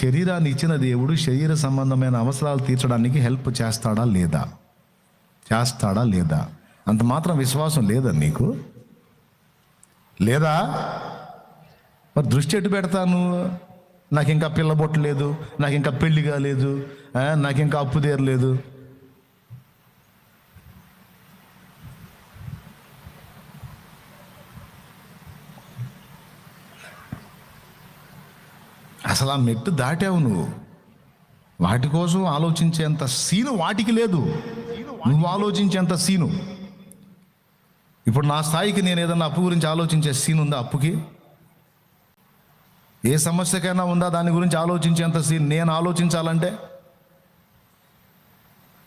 శరీరాన్ని ఇచ్చిన దేవుడు శరీర సంబంధమైన అవసరాలు తీర్చడానికి హెల్ప్ చేస్తాడా లేదా? చేస్తాడా లేదా? అంత మాత్రం విశ్వాసం లేదా నీకు? లేదా? మరి దృష్టి ఎటు పెడతాను? నాకు ఇంకా పిల్లబొట్టు లేదు, నాకు ఇంకా పెళ్లి కాలేదు, నాకు ఇంకా అప్పు తీరలేదు. అసలు ఆ మెట్టు దాటావు నువ్వు. వాటి కోసం ఆలోచించేంత సీను వాటికి లేదు, నువ్వు ఆలోచించేంత సీను. ఇప్పుడు నా స్థాయికి నేను ఏదన్నా అప్పు గురించి ఆలోచించే సీన్ ఉందా? అప్పుకి ఏ సమస్యకైనా ఉందా దాని గురించి ఆలోచించేంత సీన్ నేను ఆలోచించాలంటే?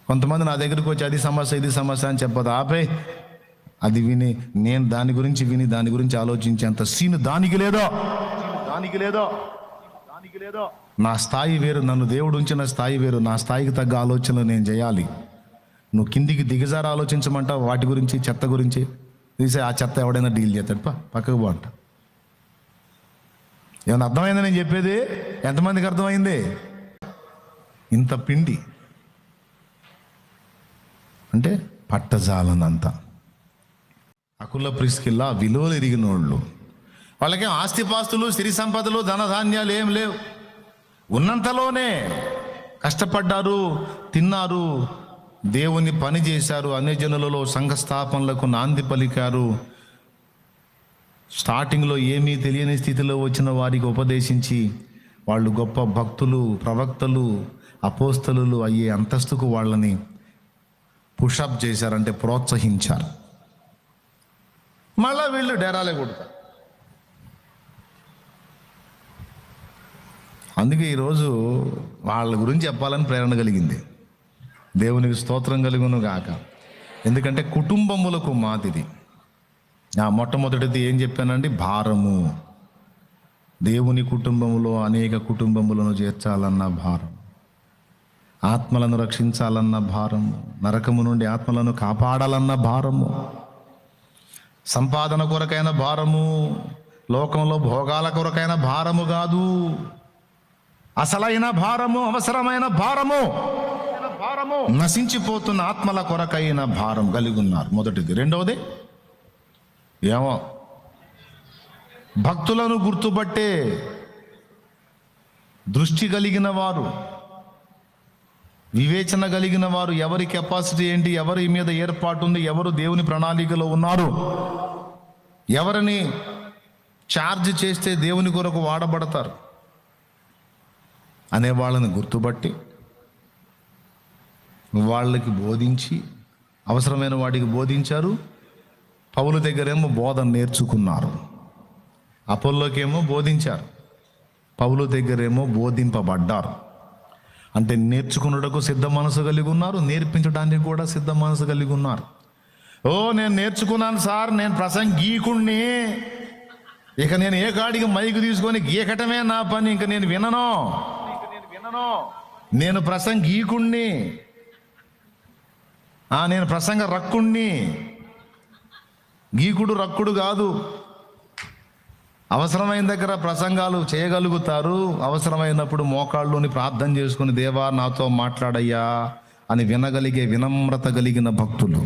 కొంతమంది నా దగ్గరికి వచ్చి అది సమస్య ఇది సమస్య అని చెప్పదు, ఆపే అది విని నేను దాని గురించి ఆలోచించేంత సీన్ దానికి లేదో. నా స్థాయి వేరు, నన్ను దేవుడు ఉంచిన స్థాయి వేరు. నా స్థాయికి తగ్గ ఆలోచనలు నేను చేయాలి. నువ్వు కిందికి దిగజారి ఆలోచించమంటావు వాటి గురించి, చెత్త గురించి. తీసే ఆ చెత్త ఎవడైనా డీల్ చేస్తాడు, పక్కకు పో అంట. ఏమన్నా అర్థమైందా నేను చెప్పేది? ఎంతమందికి అర్థమైంది? ఇంత పిండి అంటే పట్టజాలనంత. అకుల ప్రిస్కిల్లా విలువలు ఎరిగిన వాళ్ళు, వాళ్ళకేం ఆస్తిపాస్తులు సిరి సంపదలు ధనధాన్యాలు ఏం లేవు. ఉన్నంతలోనే కష్టపడ్డారు, తిన్నారు, దేవుని పని చేశారు, అన్యజనులలో సంఘ స్థాపనలకు నాంది పలికారు. స్టార్టింగ్లో ఏమీ తెలియని స్థితిలో వచ్చిన వారికి ఉపదేశించి వాళ్ళు గొప్ప భక్తులు, ప్రవక్తలు, అపోస్తలులు అయ్యే అంతస్తుకు వాళ్ళని పుషప్ చేశారంటే ప్రోత్సహించారు. మళ్ళా వీళ్ళు డేరాలే కొడతారు. అందుకే ఈరోజు వాళ్ళ గురించి చెప్పాలని ప్రేరణ కలిగింది. దేవునికి స్తోత్రం కలుగును గాక. ఎందుకంటే కుటుంబములకు మాదిరి. మొట్టమొదటిది ఏం చెప్పానండి? భారము. దేవుని కుటుంబంలో అనేక కుటుంబములను చేర్చాలన్న భారం, ఆత్మలను రక్షించాలన్న భారము, నరకము నుండి ఆత్మలను కాపాడాలన్న భారము, సంపాదన కొరకైన భారము, లోకంలో భోగాల కొరకైన భారము కాదు, అసలైన భారము, అవసరమైన భారము, నశించిపోతున్న ఆత్మల కొరకైన భారం కలిగి ఉన్నారు. మొదటిది. రెండవది ఏమో భక్తులను గుర్తుపట్టే దృష్టి కలిగిన వారు, వివేచన కలిగిన వారు, ఎవరి కెపాసిటీ ఏంటి, ఎవరి మీద ఏర్పాటు ఉంది, ఎవరు దేవుని ప్రణాళికలో ఉన్నారు, ఎవరిని ఛార్జ్ చేస్తే దేవుని కొరకు వాడబడతారు అనే వాళ్ళని గుర్తుపట్టి వాళ్ళకి బోధించి, అవసరమైన వాటికి బోధించారు. పౌలు దగ్గరేమో బోధన నేర్చుకున్నారు, అపోల్లోకేమో బోధించారు, పౌలు దగ్గరేమో బోధింపబడ్డారు. అంటే నేర్చుకున్నటకు సిద్ధ మనసు కలిగి ఉన్నారు, నేర్పించడానికి కూడా సిద్ధ మనసు కలిగి ఉన్నారు. నేను నేర్చుకున్నాను సార్, నేను ప్రసంగీకుణ్ణి, ఇక నేను ఏ కాడికి మైకు తీసుకొని గీకటమే నా పని, ఇంక నేను వినను, నేను ప్రసంగీకుణ్ణి, నేను ప్రసంగ రక్కుణ్ణి. గీకుడు రక్కుడు కాదు. అవసరమైన దగ్గర ప్రసంగాలు చేయగలుగుతారు, అవసరమైనప్పుడు మోకాళ్ళలోని ప్రార్థన చేసుకుని దేవా నాతో మాట్లాడయ్యా అని వినగలిగే వినమ్రత కలిగిన భక్తులు.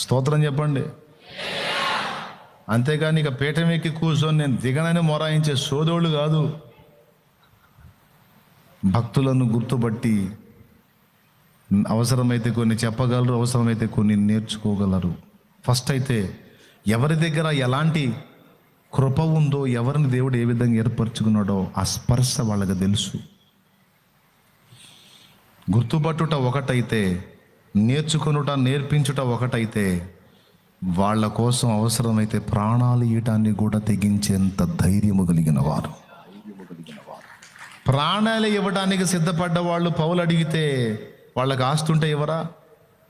స్తోత్రం చెప్పండి. అంతేగాని ఇక పీఠం ఎక్కి కూర్చొని నేను దిగనని మొరాయించే సోదోళ్ళు కాదు. భక్తులను గుర్తుపట్టి అవసరమైతే కొన్ని చెప్పగలరు, అవసరమైతే కొన్ని నేర్చుకోగలరు. ఫస్ట్ అయితే ఎవరి దగ్గర ఎలాంటి కృప ఉందో, ఎవరిని దేవుడు ఏ విధంగా ఏర్పరచుకున్నాడో ఆ స్పర్శ వాళ్ళకి తెలుసు. గుర్తుపట్టుట ఒకటైతే, నేర్చుకునుట నేర్పించుట ఒకటైతే, వాళ్ళ కోసం అవసరమైతే ప్రాణాలు ఇయటాన్ని కూడా తెగించేంత ధైర్యము కలిగిన వారు, ప్రాణాలు ఇవ్వడానికి సిద్ధపడ్డ వాళ్ళు. పౌలు అడిగితే వాళ్ళకి ఆస్తి ఉంటే ఎవరా,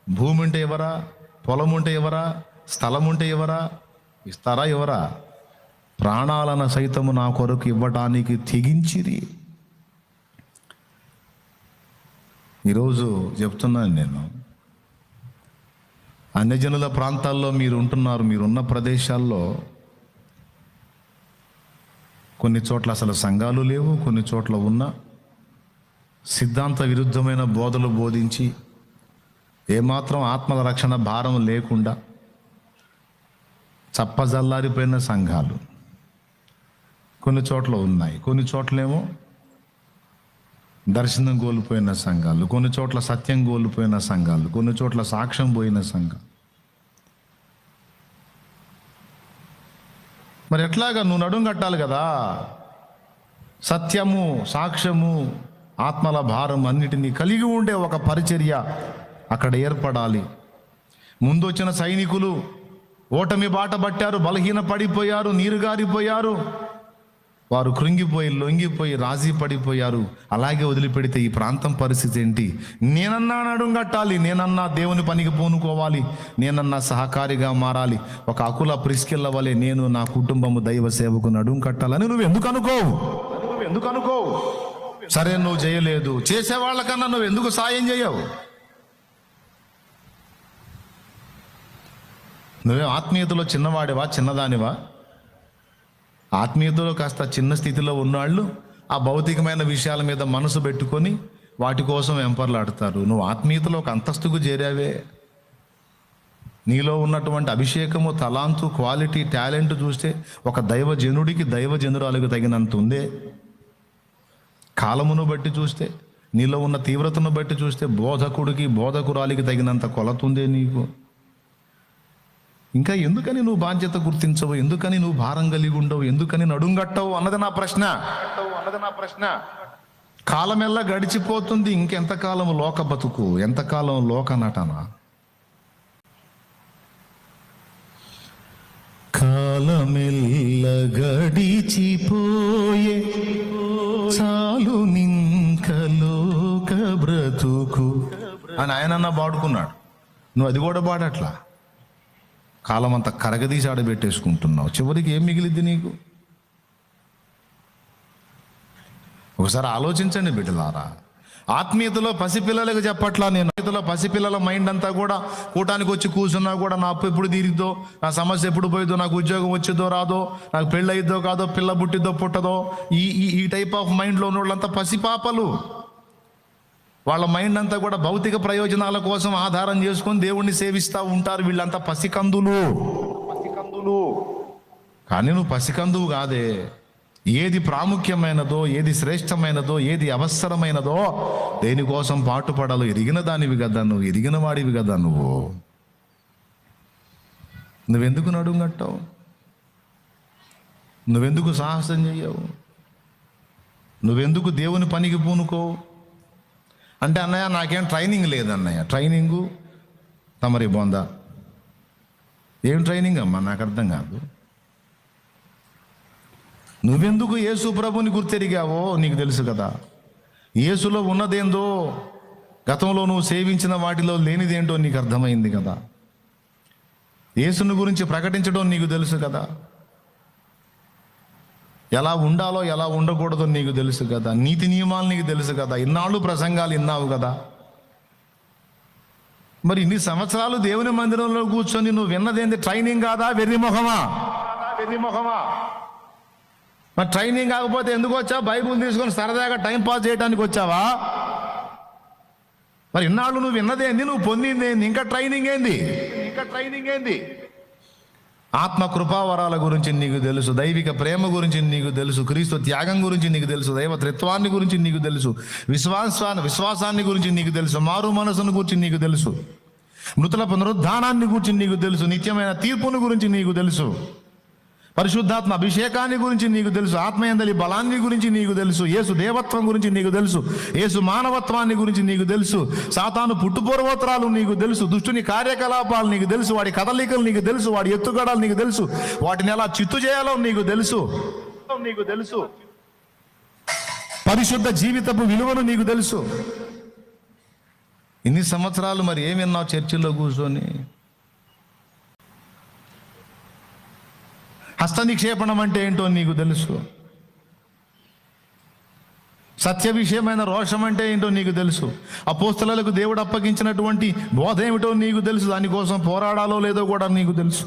భూమి ఉంటే ఎవరా, పొలం ఉంటే ఎవరా, స్థలం ఉంటే ఎవరా, ఇస్తారా ఎవరా? ప్రాణాలను సైతము నా కొరకు ఇవ్వడానికి తెగించిరి. ఈరోజు చెప్తున్నాను నేను, అన్యజనుల ప్రాంతాల్లో మీరు ఉంటున్నారు, మీరున్న ప్రదేశాల్లో కొన్ని చోట్ల అసలు సంఘాలు లేవు, కొన్ని చోట్ల ఉన్న సిద్ధాంత విరుద్ధమైన బోధలు బోధించి ఏమాత్రం ఆత్మల రక్షణ భారం లేకుండా చప్పజల్లారిపోయిన సంఘాలు కొన్ని చోట్ల ఉన్నాయి. కొన్ని చోట్లేమో దర్శనం కోల్పోయిన సంఘాలు, కొన్ని చోట్ల సత్యం కోల్పోయిన సంఘాలు, కొన్ని చోట్ల సాక్ష్యం పోయిన సంఘం. మరి ఎట్లాగా నువ్వు నడుం కట్టాలి కదా. సత్యము, సాక్ష్యము, ఆత్మల భారం అన్నిటినీ కలిగి ఉండే ఒక పరిచర్య అక్కడ ఏర్పడాలి. ముందు వచ్చిన సైనికులు ఓటమి బాట పట్టారు, బలహీన పడిపోయారు, నీరుగారిపోయారు, వారు కృంగిపోయి లొంగిపోయి రాజీ పడిపోయారు. అలాగే వదిలిపెడితే ఈ ప్రాంతం పరిస్థితి ఏంటి? నేనన్నా నడుం కట్టాలి, నేనన్నా దేవుని పనికి పూనుకోవాలి, నేనన్నా సహకారిగా మారాలి, ఒక అకుల ప్రిస్కిల్ల వలె నేను నా కుటుంబము దైవ సేవకు నడుం కట్టాలని నువ్వు ఎందుకు అనుకోవు? సరే, నువ్వు చేయలేదు, చేసేవాళ్ళకన్నా నువ్వు ఎందుకు సాయం చేయవు? నువ్వే ఆత్మీయతలో చిన్నవాడివా, చిన్నదానివా? ఆత్మీయతలో కాస్త చిన్న స్థితిలో ఉన్నవాళ్ళు ఆ భౌతికమైన విషయాల మీద మనసు పెట్టుకొని వాటి కోసం వెంపర్లాడతారు. నువ్వు ఆత్మీయతలో ఒక అంతస్తుకు చేరావే. నీలో ఉన్నటువంటి అభిషేకము, తలాంతు, క్వాలిటీ, టాలెంట్ చూస్తే ఒక దైవజనుడికి, దైవజనురాలకు తగినంత ఉందే. కాలమును బట్టి చూస్తే, నీలో ఉన్న తీవ్రతను బట్టి చూస్తే బోధకుడికి, బోధకురాలికి తగినంత కొలత ఉందే నీకు. ఇంకా ఎందుకని నువ్వు బాధ్యత గుర్తించవు? ఎందుకని నువ్వు భారం కలిగి ఉండవు? ఎందుకని నడుంగట్టవు అన్నది నా ప్రశ్న. కాలమెల్లా గడిచిపోతుంది. ఇంకెంతకాలం లోక బతుకు, ఎంతకాలం లోక నటన? కాలమెల్ల గడిచిపోయే చాలు నింక లోక బ్రతుకు అని ఆయనన్నా పాడుకున్నాడు. నువ్వు అది కూడా పాడట్లా. కాలం అంతా కరగదీసి ఆడబెట్టేసుకుంటున్నావు. చివరికి ఏం మిగిలిద్ది నీకు? ఒకసారి ఆలోచించండి బిడ్డలారా. ఆత్మీయతలో పసిపిల్లలకు చెప్పట్లా నేను. ఆత్మీయతలో పసిపిల్లల మైండ్ అంతా కూడా కూటానికి వచ్చి కూర్చున్నా కూడా నా అప్పు ఎప్పుడు తీరిద్దో, నా సమస్య ఎప్పుడు పోయిద్దో, నాకు ఉద్యోగం వచ్చిద్దో రాదో, నాకు పెళ్ళి అయిద్దో కాదో, పిల్ల పుట్టిద్దో పుట్టదో, ఈ టైప్ ఆఫ్ మైండ్లో ఉన్న వాళ్ళంతా పసిపాపలు. వాళ్ళ మైండ్ అంతా కూడా భౌతిక ప్రయోజనాల కోసం ఆధారం చేసుకొని దేవుణ్ణి సేవిస్తూ ఉంటారు. వీళ్ళంతా పసికందులు. కానీ నువ్వు పసికందువు కాదే. ఏది ప్రాముఖ్యమైనదో, ఏది శ్రేష్టమైనదో, ఏది అవసరమైనదో దేనికోసం పాటుపడాలో ఎరిగిన దానివి కదా నువ్వు, ఎరిగిన వాడివి కదా నువ్వు. నువ్వెందుకు నడుంగట్టావు? నువ్వెందుకు సాహసం చెయ్యవు? నువ్వెందుకు దేవుని పనికి పూనుకోవు? అంటే అన్నయ్య నాకేం ట్రైనింగ్ లేదన్నయ్య. ట్రైనింగు తమరి బొందా. ఏం ట్రైనింగ్ అమ్మా? నాకు అర్థం కాదు. నువ్వెందుకు యేసు ప్రభుని గుర్తెరిగావో నీకు తెలుసు కదా. యేసులో ఉన్నదేందో, గతంలో నువ్వు సేవించిన వాటిలో లేనిదేంటో నీకు అర్థమైంది కదా. యేసుని గురించి ప్రకటించడం నీకు తెలుసు కదా. ఎలా ఉండాలో ఎలా ఉండకూడదో నీకు తెలుసు కదా. నీతి నియమాలు నీకు తెలుసు కదా. ఇన్నాళ్ళు ప్రసంగాలు విన్నావు కదా. మరి ఇన్ని సంవత్సరాలు దేవుని మందిరంలో కూర్చొని నువ్వు విన్నదేంటి? ట్రైనింగ్ కాదా? వెర్రిమొహమా? మరి ట్రైనింగ్ కాకపోతే ఎందుకు వచ్చావు? బైబుల్ తీసుకొని సరదాగా టైం పాస్ చేయడానికి వచ్చావా? మరి ఇన్నాళ్ళు నువ్వు విన్నదేంది? నువ్వు పొందిందేంది? ఇంకా ట్రైనింగ్ ఏంది? ఆత్మ కృపావరాల గురించి నీకు తెలుసు, దైవిక ప్రేమ గురించి నీకు తెలుసు, క్రీస్తు త్యాగం గురించి నీకు తెలుసు, దైవ త్రిత్వాన్ని గురించి నీకు తెలుసు, విశ్వాసాన్ని గురించి నీకు తెలుసు, మారు మనసును గురించి నీకు తెలుసు, మృతుల పునరుద్ధానాన్ని గురించి నీకు తెలుసు, నిత్యమైన తీర్పును గురించి నీకు తెలుసు, పరిశుద్ధాత్మ అభిషేకాన్ని గురించి నీకు తెలుసు, ఆత్మయందలి బలాన్ని గురించి నీకు తెలుసు, యేసు దేవత్వం గురించి నీకు తెలుసు, యేసు మానవత్వాన్ని గురించి నీకు తెలుసు, సాతాను పుట్టుపూర్వోత్తరాలు నీకు తెలుసు, దుష్టుని కార్యకలాపాలు నీకు తెలుసు, వాడి కదలికలు నీకు తెలుసు, వాడి ఎత్తుగడలు నీకు తెలుసు, వాటిని ఎలా చిత్తు చేయాలో నీకు తెలుసు, పరిశుద్ధ జీవితపు విలువను నీకు తెలుసు. ఇన్ని సంవత్సరాలు మరి ఏమి విన్నావు చర్చిల్లో కూర్చొని? హస్త నిక్షేపణం అంటే ఏంటో నీకు తెలుసు. సత్య విషయమైన రోషం అంటే ఏంటో నీకు తెలుసు. అపోస్తలులకు దేవుడు అప్పగించినటువంటి బోధ ఏమిటో నీకు తెలుసు. దానికోసం పోరాడాలో లేదో కూడా నీకు తెలుసు.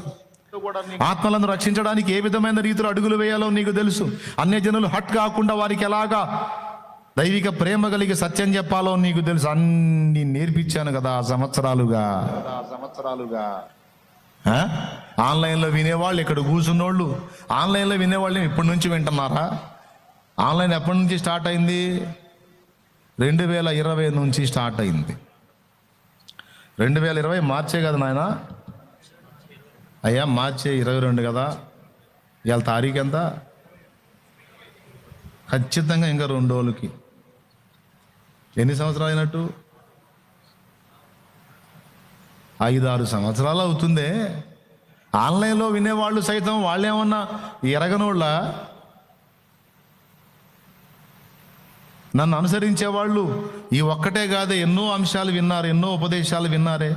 ఆత్మలను రక్షించడానికి ఏ విధమైన రీతిలో అడుగులు వేయాలో నీకు తెలుసు. అన్యజనులు హట్ కాకుండా వారికి ఎలాగా దైవిక ప్రేమ కలిగి సత్యం చెప్పాలో నీకు తెలుసు. అన్ని నేర్పించాను కదా సంవత్సరాలుగా. ఆన్లైన్లో వినేవాళ్ళు, ఇక్కడ కూర్చున్నోళ్ళు ఆన్లైన్లో వినేవాళ్ళు ఇప్పటి నుంచి వింటున్నారా? ఆన్లైన్ ఎప్పటి నుంచి స్టార్ట్ అయింది? 2020 నుంచి స్టార్ట్ అయింది. 2020 మార్చే కదా నాయన? అయ్యా మార్చే 22 కదా. ఇవాళ తారీఖు ఎంత? ఖచ్చితంగా ఇంకా 2 రోజులకి. ఎన్ని సంవత్సరాలు అయినట్టు? 5-6 సంవత్సరాలు అవుతుందే. ఆన్లైన్లో వినేవాళ్ళు సైతం వాళ్ళేమన్నా ఎరగనోళ్ళ? నన్ను అనుసరించేవాళ్ళు ఈ ఒక్కటే కాదే, ఎన్నో అంశాలు విన్నారు, ఎన్నో ఉపదేశాలు విన్నారే.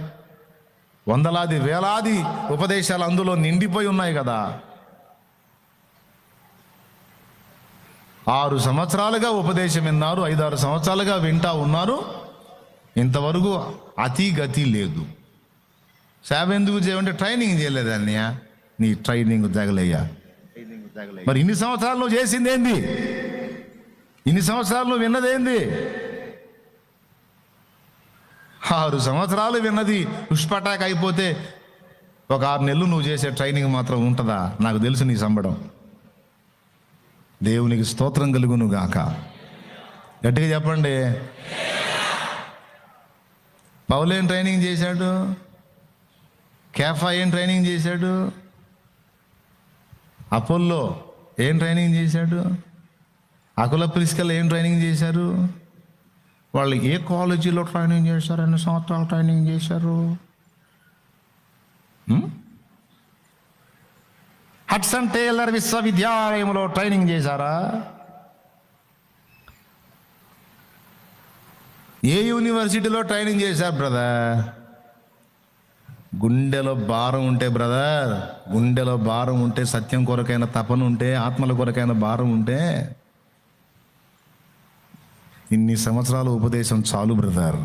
వందలాది వేలాది ఉపదేశాలు అందులో నిండిపోయి ఉన్నాయి కదా. 6 సంవత్సరాలుగా ఉపదేశం విన్నారు, 5-6 సంవత్సరాలుగా వింటా ఉన్నారు. ఇంతవరకు అతి గతి లేదు. సేవ ఎందుకు చేయమంటే ట్రైనింగ్ చేయలేదు అన్నయ్య. నీ ట్రైనింగ్ తగలయ్యా. మరి ఇన్ని సంవత్సరాలు నువ్వు చేసింది ఏంది? ఇన్ని సంవత్సరాలు నువ్వు విన్నదేంది? 6 సంవత్సరాలు విన్నది పుష్పటాక్ అయిపోతే ఒక 6 నెలలు నువ్వు చేసే ట్రైనింగ్ మాత్రం ఉంటుందా? నాకు తెలుసు నీ సంబడం. దేవునికి స్తోత్రం కలుగును గాక. గట్టిగా చెప్పండి. పౌలు ఏం ట్రైనింగ్ చేశాడు? కేఫా ఏం ట్రైనింగ్ చేశాడు? అపోల్లో ఏం ట్రైనింగ్ చేశాడు? అకుల ప్రిస్కల్ ఏం ట్రైనింగ్ చేశారు? వాళ్ళు ఏ కాలేజీలో ట్రైనింగ్ చేశారు? ఎన్ని సంవత్సరాలు ట్రైనింగ్ చేశారు? హడ్సన్ టేలర్ విశ్వవిద్యాలయంలో ట్రైనింగ్ చేశారా? ఏ యూనివర్సిటీలో ట్రైనింగ్ చేశారు బ్రదర్? గుండెలో భారం ఉంటే బ్రదర్, గుండెలో భారం ఉంటే, సత్యం కొరకైన తపన ఉంటే, ఆత్మల కొరకైన భారం ఉంటే ఇన్ని సంవత్సరాల ఉపదేశం చాలు బ్రదర్.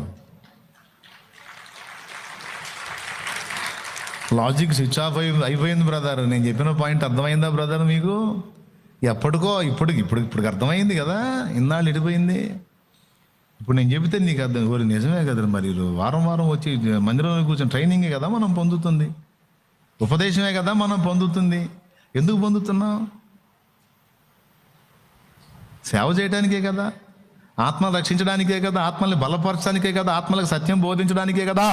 లాజిక్ స్విచ్ ఆఫ్ అయిపోయింది బ్రదర్. నేను చెప్పిన పాయింట్ అర్థమైందా బ్రదర్ మీకు? ఎప్పటికో ఇప్పుడు అర్థమైంది కదా. ఇన్నాళ్ళు ఎడిపోయింది. ఇప్పుడు నేను చెబితే నీకు అర్థం. ఓరి నిజమే కదా. మరి వారం వచ్చి మందిరంలో కూర్చొని ట్రైనింగే కదా మనం పొందుతుంది, ఉపదేశమే కదా మనం పొందుతుంది. ఎందుకు పొందుతున్నాం? సేవ చేయడానికే కదా, ఆత్మ రక్షించడానికే కదా, ఆత్మల్ని బలపరచడానికే కదా, ఆత్మలకు సత్యం బోధించడానికే కదా.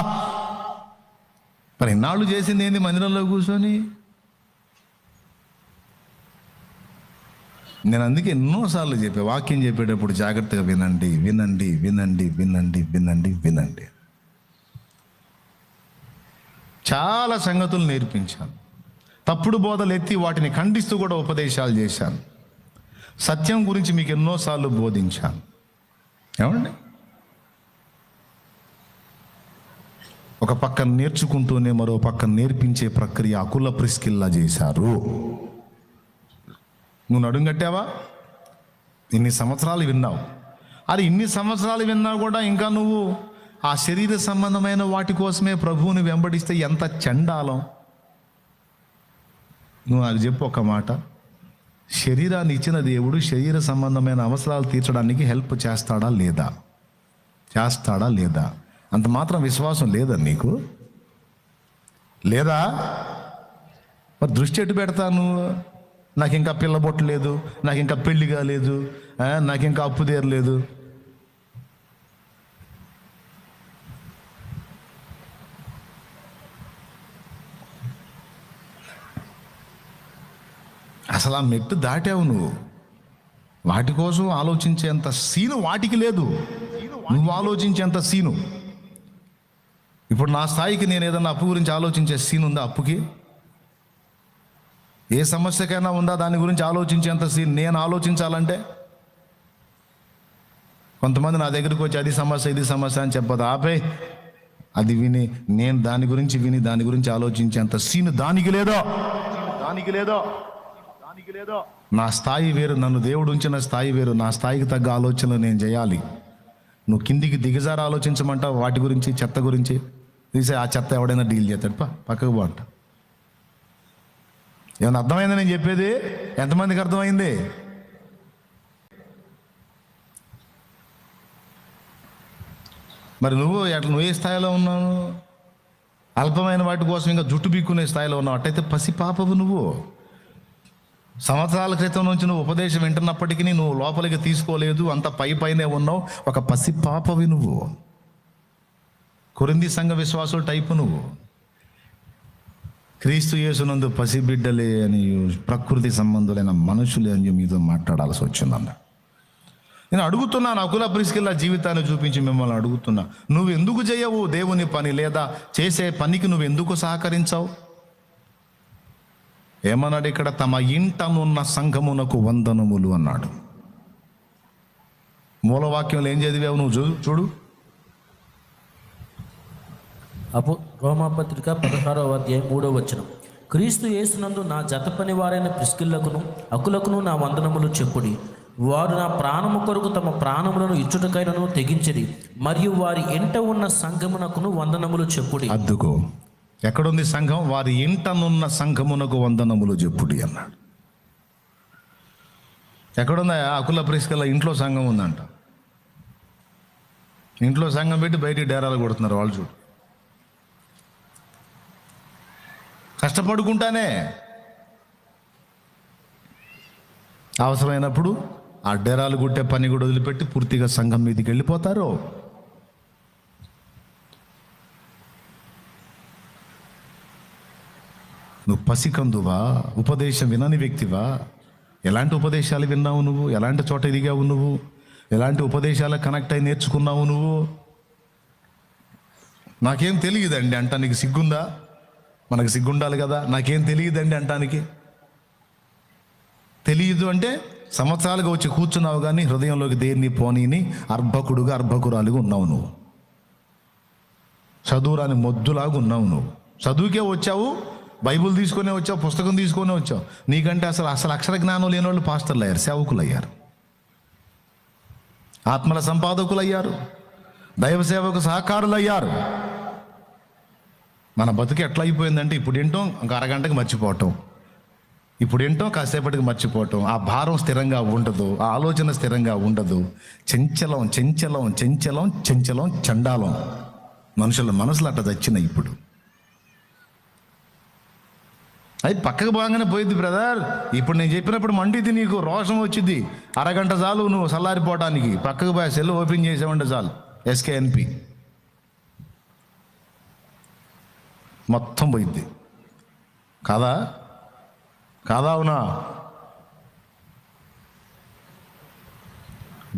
మరి ఇన్నాళ్ళు చేసింది ఏంది మందిరంలో కూర్చొని? నేను అందుకే ఎన్నోసార్లు చెప్పే, వాక్యం చెప్పేటప్పుడు జాగ్రత్తగా వినండి, వినండి, వినండి, వినండి, వినండి, వినండి. చాలా సంగతులు నేర్పించాను. తప్పుడు బోధలు ఎత్తి వాటిని ఖండిస్తూ కూడా ఉపదేశాలు చేశాను. సత్యం గురించి మీకు ఎన్నోసార్లు బోధించాను. ఏమండి? ఒక పక్క నేర్చుకుంటూనే మరో పక్క నేర్పించే ప్రక్రియ అకుల ప్రిస్కిల్లా చేశారు. నువ్వు నడుంగట్టావా? ఇన్ని సంవత్సరాలు విన్నావు. అది ఇన్ని సంవత్సరాలు విన్నా కూడా ఇంకా నువ్వు ఆ శరీర సంబంధమైన వాటి కోసమే ప్రభువుని వెంబడిస్తే ఎంత చండాలం. నువ్వు అది చెప్పు ఒక మాట. శరీరాన్ని ఇచ్చిన దేవుడు శరీర సంబంధమైన అవసరాలు తీర్చడానికి హెల్ప్ చేస్తాడా లేదా? చేస్తాడా లేదా? అంత మాత్రం విశ్వాసం లేదా నీకు? లేదా? మరి దృష్టి ఎటు పెడతాను? నాకు ఇంకా పిల్లబొట్టు లేదు, నాకు ఇంకా పెళ్లి కాలేదు, నాకు ఇంకా అప్పు తీరలేదు. అసలు ఆ మెట్టు దాటావు నువ్వు. వాటి కోసం ఆలోచించేంత సీను వాటికి లేదు. నువ్వు ఆలోచించేంత సీను. ఇప్పుడు నా స్థాయికి నేను ఏదన్నా అప్పు గురించి ఆలోచించే సీన్ ఉందా? అప్పుకి ఏ సమస్యకైనా ఉందా? దాని గురించి ఆలోచించేంత సీన్ నేను ఆలోచించాలంటే కొంతమంది నా దగ్గరికి వచ్చి అది సమస్య ఇది సమస్య అని చెప్పదు. ఆపే, అది విని నేను దాని గురించి ఆలోచించేంత సీన్ దానికి లేదో. నా స్థాయి వేరు, నన్ను దేవుడు ఉంచిన స్థాయి వేరు. నా స్థాయికి తగ్గ ఆలోచనలు నేను చేయాలి. నువ్వు కిందికి దిగజారి ఆలోచించమంటావు వాటి గురించి, చెత్త గురించి. తీసే ఆ చెత్త ఎవడైనా డీల్ చేస్తాడు, పక్కకు బాగుంటా. ఏమన్నా అర్థమైంది నేను చెప్పేది? ఎంతమందికి అర్థమైంది? మరి నువ్వు ఏ స్థాయిలో ఉన్నావు? అల్పమైన వాటి కోసం ఇంకా జుట్టు బీక్కునే స్థాయిలో ఉన్నావు. అట్టయితే పసి పాపవు నువ్వు. సంవత్సరాల క్రితం నుంచి నువ్వు ఉపదేశం వింటున్నప్పటికీ నువ్వు లోపలికి తీసుకోలేదు, అంత పైనే ఉన్నావు. ఒక పసి పాపవి నువ్వు. కొరింథీ సంఘ విశ్వాసుల టైపు నువ్వు. క్రీస్తు యేసునందు పసిబిడ్డలే అని ప్రకృతి సంబంధులైన మనుషులే అని మీతో మాట్లాడాల్సి వచ్చిందన్న. నేను అడుగుతున్నాను, అకుల ప్రిస్కిల్లా జీవితాన్ని చూపించి మిమ్మల్ని అడుగుతున్నా, నువ్వు ఎందుకు చేయవు దేవుని పని? లేదా చేసే పనికి నువ్వు ఎందుకు సహకరించావు? ఏమన్నాడు ఇక్కడ? తమ ఇంటనున్న సంఘమునకు వందనములు అన్నాడు. మూలవాక్యంలో ఏం చదివావు నువ్వు? చూడు. రోమాపత్రిక 16వ అధ్యాయం 3వ వచనం. క్రీస్తు యేసునందు నా జత పని వారైన ప్రిస్కిల్లకును అకులకును నా వందనములు చెప్పుడి. వారు నా ప్రాణము కొరకు తమ ప్రాణములను ఇచ్చుటకైనను తెగించిరి, మరియు వారి ఇంట ఉన్న సంఘమునకును వందనములు చెప్పుడి. అద్దుకో, ఎక్కడుంది సంఘం? వారి ఇంటనున్న సంఘమునకు వందనములు చెప్పుడి అన్నాడు. ఎక్కడుందా? అకుల ప్రిస్కిల్ల ఇంట్లో సంఘం ఉందంట. ఇంట్లో సంఘం పెట్టి బయటికి డేరాలు కొడుతున్నారు వాళ్ళు. చూడు, కష్టపడుకుంటానే అవసరమైనప్పుడు ఆ డేరాలు గుట్టే పని కూడా వదిలిపెట్టి పూర్తిగా సంఘం మీదకి వెళ్ళిపోతారు. నువ్వు పసికందువా? ఉపదేశం వినని వ్యక్తివా? ఎలాంటి ఉపదేశాలు విన్నావు నువ్వు? ఎలాంటి చోట ఎదిగావు నువ్వు? ఎలాంటి ఉపదేశాలకు కనెక్ట్ అయి నేర్చుకున్నావు నువ్వు? నాకేం తెలియదండి అంటానికి సిగ్గుందా? మనకు సిగ్గుండాలి కదా. నాకేం తెలియదండి అంటానికి. తెలియదు అంటే సంవత్సరాలుగా వచ్చి కూర్చున్నావు కానీ హృదయంలోకి దేన్ని పోనీని అర్భకుడుగా అర్భకురాలుగా ఉన్నావు నువ్వు. చదువురాని మొద్దులాగా ఉన్నావు నువ్వు. చదువుకే వచ్చావు, బైబుల్ తీసుకునే వచ్చావు, పుస్తకం తీసుకునే వచ్చావు. నీకంటే అసలు అక్షర జ్ఞానం లేని వాళ్ళు పాస్టర్లు అయ్యారు, సేవకులు అయ్యారు, ఆత్మల సంపాదకులు అయ్యారు, దైవ సేవకు సహకారులు అయ్యారు. మన బతుకు ఎట్లా అయిపోయిందంటే ఇప్పుడు ఏంటో ఒక అరగంటకి మర్చిపోవటం, ఇప్పుడు ఏంటో కాసేపటికి మర్చిపోవటం. ఆ భారం స్థిరంగా ఉండదు, ఆ ఆలోచన స్థిరంగా ఉండదు. చెంచలం చెంచలం చెంచలం చెంచలం చండాలం. మనుషుల మనసులు అట్లా చచ్చినాయి ఇప్పుడు. అది పక్కకు బాగానే పోయింది బ్రదర్. ఇప్పుడు నేను చెప్పినప్పుడు మండిది, నీకు రోషం వచ్చింది. అరగంట చాలు నువ్వు చల్లారిపోవడానికి. పక్కకు పోయి సెల్ ఓపెన్ చేసామంటే చాలు, ఎస్కేఎన్పి మొత్తం పోయింది. కాదా? అవునా?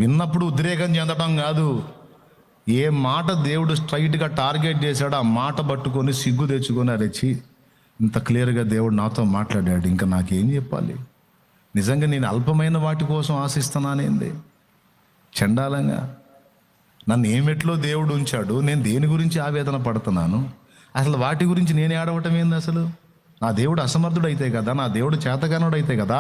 విన్నప్పుడు ఉద్రేకం చెందడం కాదు. ఏ మాట దేవుడు స్ట్రైట్గా టార్గెట్ చేశాడో ఆ మాట పట్టుకొని సిగ్గు తెచ్చుకొని అరచి ఇంత క్లియర్గా దేవుడు నాతో మాట్లాడాడు, ఇంకా నాకేం చెప్పాలి? నిజంగా నేను అల్పమైన వాటి కోసం ఆశిస్తున్నానేంది? చండాలంగా నన్ను ఏమెట్లో దేవుడు ఉంచాడు, నేను దేని గురించి ఆవేదన పడుతున్నాను? అసలు వాటి గురించి నేను ఏడవటం ఏంది? అసలు నా దేవుడు అసమర్థుడు అయితే కదా, నా దేవుడు చేతగానుడు అయితే కదా,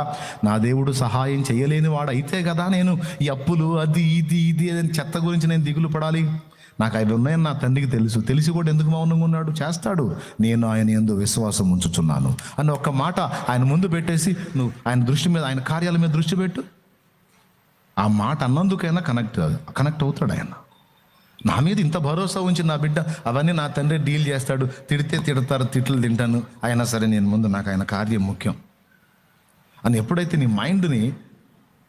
నా దేవుడు సహాయం చేయలేని వాడు అయితే కదా నేను ఈ అప్పులు అది ఇది అని చెత్త గురించి నేను దిగులు పడాలి? నాకు అవి ఉన్నాయని నా తండ్రికి తెలిసి కూడా ఎందుకు మౌనంగా ఉన్నాడు? చేస్తాడు. నేను ఆయన యందు విశ్వాసం ఉంచుచున్నాను అని ఒక్క మాట ఆయన ముందు పెట్టేసి నువ్వు ఆయన దృష్టి మీద, ఆయన కార్యాల మీద దృష్టి పెట్టు. ఆ మాట అన్నందుకైనా కనెక్ట్ అవుతాడు ఆయన. నా మీద ఇంత భరోసా ఉంచి నా బిడ్డ అవన్నీ నా తండ్రి డీల్ చేస్తాడు, తిడితే తిడతారు, తిట్లు తింటాను, అయినా సరే నేను ముందు నాకు ఆయన కార్యం ముఖ్యం అని ఎప్పుడైతే నీ మైండ్ని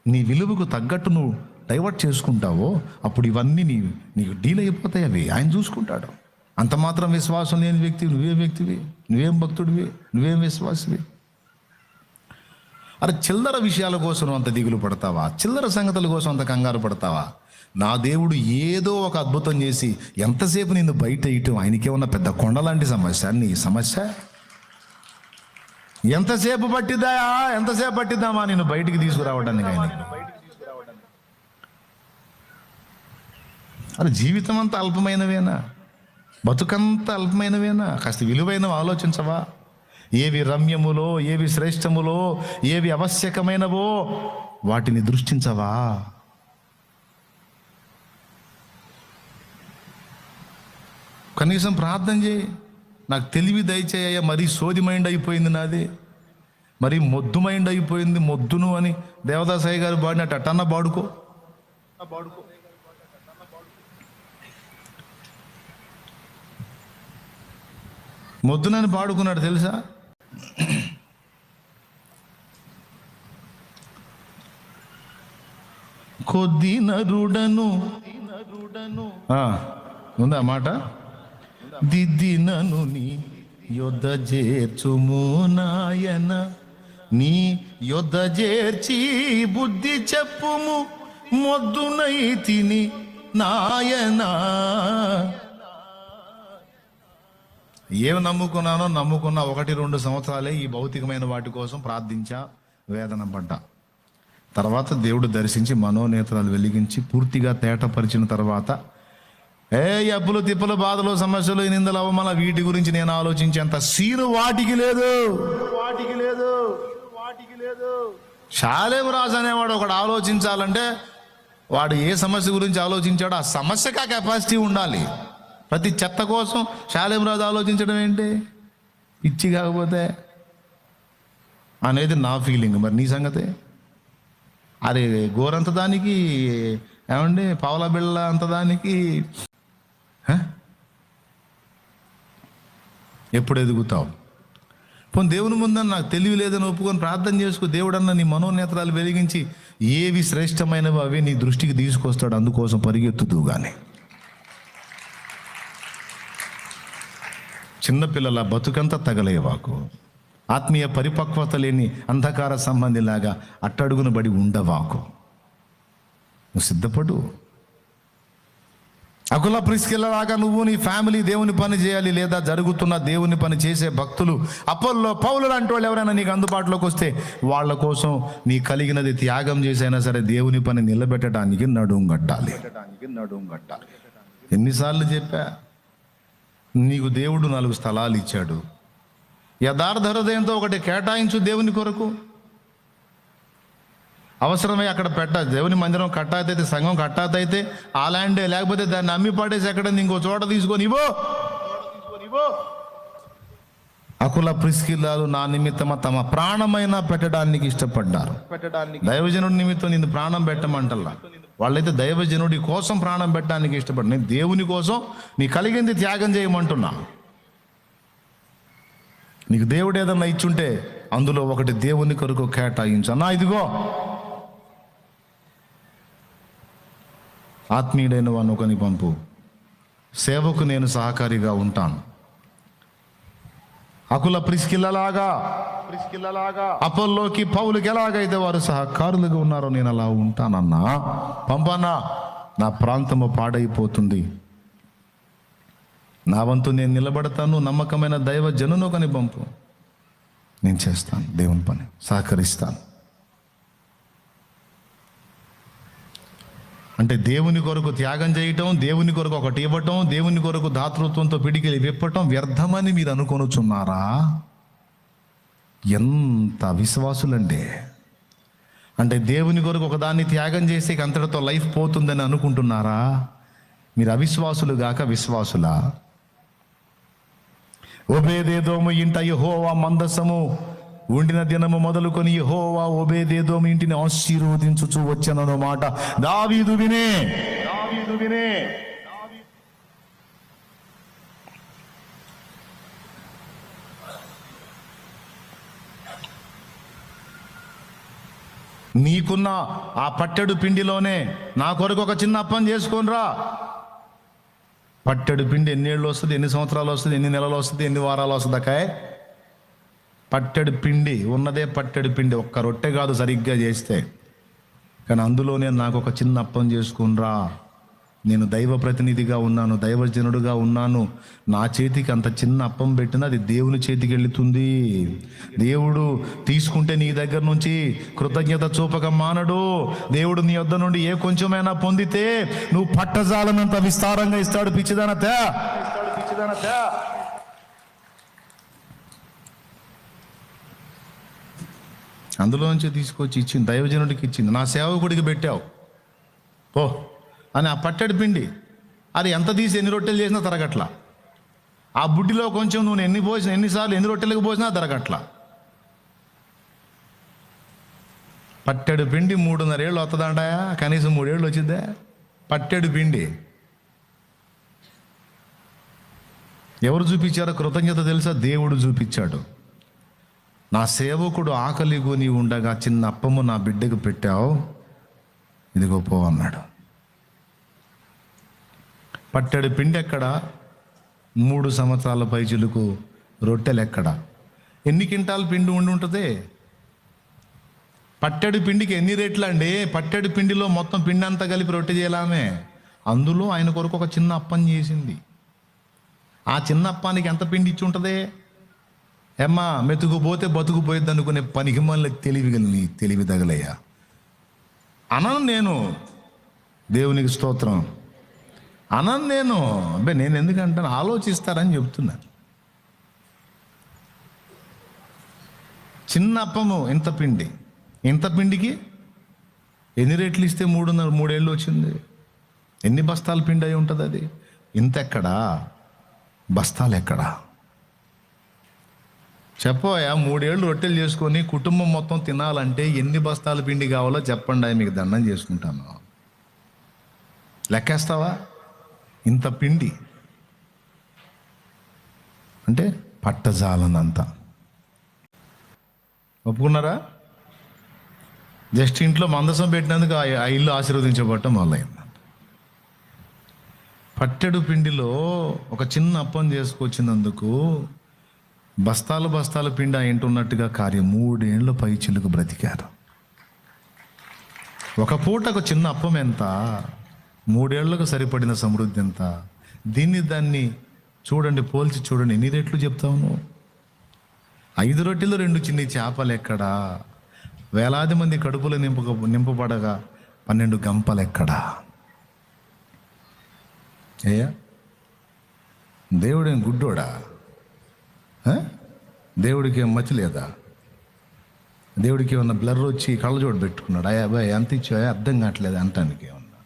నీ విలువకు తగ్గట్టు నువ్వు డైవర్ట్ చేసుకుంటావో అప్పుడు ఇవన్నీ నీకు డీల్ అయిపోతాయి. అవి ఆయన చూసుకుంటాడు. అంత మాత్రం విశ్వాసం లేని వ్యక్తివి నువ్వేం వ్యక్తివి? నువ్వేం భక్తుడివి? నువ్వేం విశ్వాసివి? అరే చిల్లర విషయాల కోసం అంత దిగులు పడతావా? చిల్లర సంగతుల కోసం అంత కంగారు పడతావా? నా దేవుడు ఏదో ఒక అద్భుతం చేసి ఎంతసేపు నిన్ను బయట ఇయటం ఆయనకేమన్నా పెద్ద కొండలాంటి సమస్య? నీ సమస్య ఎంతసేపు పట్టిద్దామా నేను బయటికి తీసుకురావడానికి? ఆయన అది జీవితం అంతా అల్పమైనవేనా? బతుకంతా అల్పమైనవేనా? కాస్త విలువైనవి ఆలోచించవా? ఏవి రమ్యములో, ఏవి శ్రేష్టములో, ఏవి ఆవశ్యకమైనవో వాటిని దృష్టించవా? కనీసం ప్రార్థన చేయి, నాకు తెలివి దయచేయ, మరీ సోది మైండ్ అయిపోయింది నాది, మరి మొద్దు మైండ్ అయిపోయింది, మొద్దును అని దేవదాసాయి గారు పాడినట్టు అట్టన్నా పాడుకో. మొద్దునని పాడుకున్నాడు తెలుసా? కొద్ది నరుడను ఉందా మాట, దిద్దినను నీ యొద్ద చేర్చుము నాయన, నీ యొద్ద చేర్చి బుద్ధి చెప్పుము, మొద్దునై తిని నాయనా. ఏమి నమ్ముకున్న 1-2 సంవత్సరాలే ఈ భౌతికమైన వాటి కోసం ప్రార్థించా, వేదన పడ్డా. తర్వాత దేవుడు దర్శించి మనోనేత్రాలు వెలిగించి పూర్తిగా తేటపరిచిన తర్వాత అప్పులు తిప్పలు బాధలు సమస్యలు నిందలు అవమానాలు వీటి గురించి నేను ఆలోచించేంత సీను వాటికి లేదు. షాలేం రాజు అనేవాడు ఒకడు ఆలోచించాలంటే వాడు ఏ సమస్య గురించి ఆలోచించాడో ఆ సమస్యకు ఆ కెపాసిటీ ఉండాలి. ప్రతి చెత్త కోసం షాలేం రాజు ఆలోచించడం ఏంటి? పిచ్చి కాకపోతే అనేది నా ఫీలింగ్. మరి నీ సంగతే? అరే గోరంత దానికి ఏమండి, పావలా బిళ్ళ అంత దానికి ఎప్పుడు ఎదుగుతావు? పోనీ దేవుని ముందని నాకు తెలివి లేదని ఒప్పుకొని ప్రార్థన చేసుకో. దేవుడన్న నీ మనోనేత్రాలు వెలిగించి ఏవి శ్రేష్టమైనవి అవి నీ దృష్టికి తీసుకొస్తాడు. అందుకోసం పరిగెత్తుతూ కానీ చిన్నపిల్లల బతుకంతా తగలేవాకు. ఆత్మీయ పరిపక్వత లేని అంధకార సంబంధిలాగా అట్టడుగున బడి ఉండవాకు. నువ్వు సిద్ధపడు. అకుల ప్రిస్కిల్లలాగా నువ్వు నీ ఫ్యామిలీ దేవుని పని చేయాలి. లేదా జరుగుతున్న దేవుని పని చేసే భక్తులు అపోల్లో పౌలు లాంటి వాళ్ళు ఎవరైనా నీకు అందుబాటులోకి వస్తే వాళ్ళ కోసం నీ కలిగినది త్యాగం చేసైనా సరే దేవుని పని నిలబెట్టడానికి నడుం కట్టాలి. ఎన్నిసార్లు చెప్పా, నీకు దేవుడు 4 స్థలాలు ఇచ్చాడు. యథార్థ హృదయంతో ఒకటి కేటాయించు దేవుని కొరకు. అవసరమై అక్కడ దేవుని మందిరం కట్టాతైతే, సంఘం కట్టాతైతే ఆ ల్యాండే, లేకపోతే దాన్ని అమ్మి పడేసి ఎక్కడ ఇంకో చోట తీసుకొని ఇవ్వు. అకుల ప్రిస్కిల్లాలు నా నిమిత్తమ తమ ప్రాణమైనా పెట్టడానికి ఇష్టపడ్డారు. దైవజనుడి నిమిత్తం నిన్ను ప్రాణం పెట్టమంటల్లా. వాళ్ళైతే దైవజనుడి కోసం ప్రాణం పెట్టడానికి ఇష్టపడ్డా. నేను దేవుని కోసం నీ కలిగింది త్యాగం చేయమంటున్నా. నీకు దేవుడు ఏదన్నా ఇచ్చుంటే అందులో ఒకటి దేవుని కొరకు కేటాయించు. అన్నా ఇదిగో ఆత్మీయుడైన వాడిని ఒకని పంపు, సేవకు నేను సహకారిగా ఉంటాను. అకుల ప్రిస్కిల్లలాగా అపోల్లోకి పౌలుకి ఎలాగైతే వారు సహకారులుగా ఉన్నారో నేను అలా ఉంటానన్నా. పంపన్నా, నా ప్రాంతము పాడైపోతుంది. నా వంతు నేను నిలబడతాను. నమ్మకమైన దైవ జనును ఒకని పంపు, నేను చేస్తాను దేవుని పని, సహకరిస్తాను. అంటే దేవుని కొరకు త్యాగం చేయటం, దేవుని కొరకు ఒకటి ఇవ్వటం, దేవుని కొరకు దాతృత్వంతో పిడికిలి విప్పటం వ్యర్థమని మీరు అనుకొనుచున్నారా? ఎంత అవిశ్వాసులండి. అంటే దేవుని కొరకు ఒకదాన్ని త్యాగం చేసి అంతటితో లైఫ్ పోతుందని అనుకుంటున్నారా? మీరు అవిశ్వాసులు గాక విశ్వాసులా? ఓబేదేదోము ఇంట యెహోవా మందసము ఉండిన దినము మొదలుకొని యెహోవా ఓబేదేదోము ఇంటిని ఆశీర్వదించుచు వచ్చనను మాట దావీదు వినే. నీకున్న ఆ పట్టెడు పిండిలోనే నా కొరకు ఒక చిన్న అప్పం చేసుకొనిరా. పట్టెడు పిండి ఎన్నేళ్ళు వస్తుంది, ఎన్ని సంవత్సరాలు వస్తుంది, ఎన్ని నెలలు వస్తుంది, ఎన్ని వారాలు వస్తుంది అకాయ్? పట్టెడు పిండి ఉన్నదే పట్టెడు పిండి. ఒక్క రొట్టె కాదు సరిగ్గా చేస్తే. కానీ అందులోనే నాకు ఒక చిన్న అప్పం చేసుకునిరా. నేను దైవ ప్రతినిధిగా ఉన్నాను, దైవజనుడుగా ఉన్నాను. నా చేతికి అంత చిన్న అప్పం పెట్టినా అది దేవుని చేతికి వెళుతుంది. దేవుడు తీసుకుంటే నీ దగ్గర నుంచి కృతజ్ఞత చూపక మానడు. దేవుడు నీ వద్ద నుండి ఏ కొంచెమైనా పొందితే నువ్వు పట్టజాలనంత విస్తారంగా ఇస్తాడు. పిచ్చిదానతే. అందులోంచి తీసుకొచ్చి ఇచ్చింది, దైవజనుడికి ఇచ్చింది. నా సేవకుడికి పెట్టావు ఓ అని ఆ పట్టెడు పిండి అది ఎంత తీసి ఎన్ని రొట్టెలు చేసినా తరగట్ల. ఆ బుడ్డిలో కొంచెం నువ్వు ఎన్నిసార్లు ఎన్ని రొట్టెలకు పోసినా తరగట్ల. పట్టెడు పిండి 3.5 ఏళ్ళు వస్తుందంటాయా? కనీసం 3 ఏళ్ళు వచ్చిద్దా? పట్టెడు పిండి ఎవరు చూపించారో కృతజ్ఞత తెలుసా? దేవుడు చూపించాడు. నా సేవకుడు ఆకలి కొని ఉండగా చిన్న అప్పము నా బిడ్డకు పెట్టావు, ఇదిగో పో అన్నాడు. పట్టెడు పిండి ఎక్కడ? 3 సంవత్సరాల పైచిలుకు రొట్టెలు ఎక్కడ? ఎన్ని క్వింటాల పిండి ఉండి ఉంటుంది? పట్టెడు పిండికి ఎన్ని రేట్లు అండి? పట్టెడు పిండిలో మొత్తం పిండి అంతా కలిపి రొట్టె చేయలామే. అందులో ఆయన కొరకు ఒక చిన్న అప్పం చేసింది. ఆ చిన్న అప్పానికి ఎంత పిండి ఇచ్చి ఉంటుంది? ఏమ్మా, మెతుకుపోతే బతుకుపోయిద్ది అనుకునే పనికి మళ్ళీ తెలివి తగలయ్యా. అనను నేను, దేవునికి స్తోత్రం, అనను నేను. అబ్బే, నేను ఎందుకంటాను, ఆలోచిస్తారని చెప్తున్నా. చిన్న అప్పము ఇంత పిండి, ఇంత పిండికి ఎన్ని రేట్లు ఇస్తే 3 ఏళ్ళు వచ్చింది? ఎన్ని బస్తాల పిండి అయి ఉంటుంది అది? ఇంత ఎక్కడా, బస్తాలు ఎక్కడా? చెప్పోయా, 3 ఏళ్ళు రొట్టెలు చేసుకొని కుటుంబం మొత్తం తినాలంటే ఎన్ని బస్తాల పిండి కావాలో చెప్పండి, మీకు దండం చేసుకుంటాను. లెక్కేస్తావా? ఇంత పిండి అంటే పట్టజాలనంత. ఒప్పుకున్నారా? జస్ట్ ఇంట్లో మందసం పెట్టినందుకు ఆ ఇల్లు ఆశీర్వదించబడటం మొదలైంది. పట్టెడు పిండిలో ఒక చిన్న అప్పం చేసుకొచ్చినందుకు బస్తాలు పిండి ఆ ఇంటి ఉన్నట్టుగా కార్యం 3 ఏళ్ళు పై చిలుకు బ్రతికారు. ఒక పూటకు చిన్న అప్పం ఎంత? 3 ఏళ్లకు సరిపడిన సమృద్ధి ఎంత? దాన్ని చూడండి, పోల్చి చూడండి, ఎన్ని రేట్లు చెప్తావు నువ్వు? 5 రొట్టెలు 2 చిన్ని చేపలు ఎక్కడా? వేలాది మంది కడుపులు నింపబడగా 12 గంపలు ఎక్కడా? ఏయా, దేవుడేం గుడ్డోడా? దేవుడికి ఏం మతి లేదా? దేవుడికి ఏమన్నా బ్లర్ వచ్చి కళ్ళజోడు పెట్టుకున్నాడు? అయ్యా బాయ్ ఎంత ఇచ్చాయో అర్థం కావట్లేదు అంటానికి ఏమన్నా?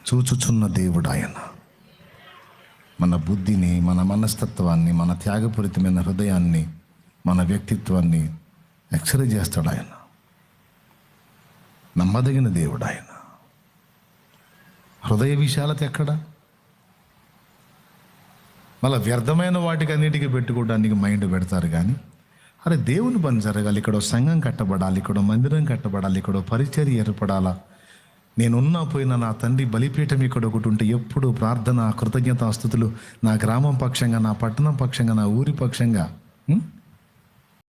చూచుచున్న దేవుడు ఆయన. మన బుద్ధిని, మన మనస్తత్వాన్ని, మన త్యాగపూరితమైన హృదయాన్ని, మన వ్యక్తిత్వాన్ని ఎక్స్రే చేస్తాడు ఆయన. నమ్మదగిన దేవుడు ఆయన. హృదయ విశాలత ఎక్కడ? మళ్ళీ వ్యర్థమైన వాటికి అన్నిటికీ పెట్టుకోవడానికి మైండ్ పెడతారు. కానీ అరే, దేవుని పని జరగాలి, ఇక్కడ సంఘం కట్టబడాలి, ఇక్కడ మందిరం కట్టబడాలి, ఇక్కడ పరిచర్య ఏర్పడాలా, నేనున్నా పోయినా నా తండ్రి బలిపీఠం ఇక్కడ ఒకటి ఉంటే ఎప్పుడు ప్రార్థన, కృతజ్ఞతాస్తుతులు నా గ్రామం పక్షంగా, నా పట్టణం పక్షంగా, నా ఊరి పక్షంగా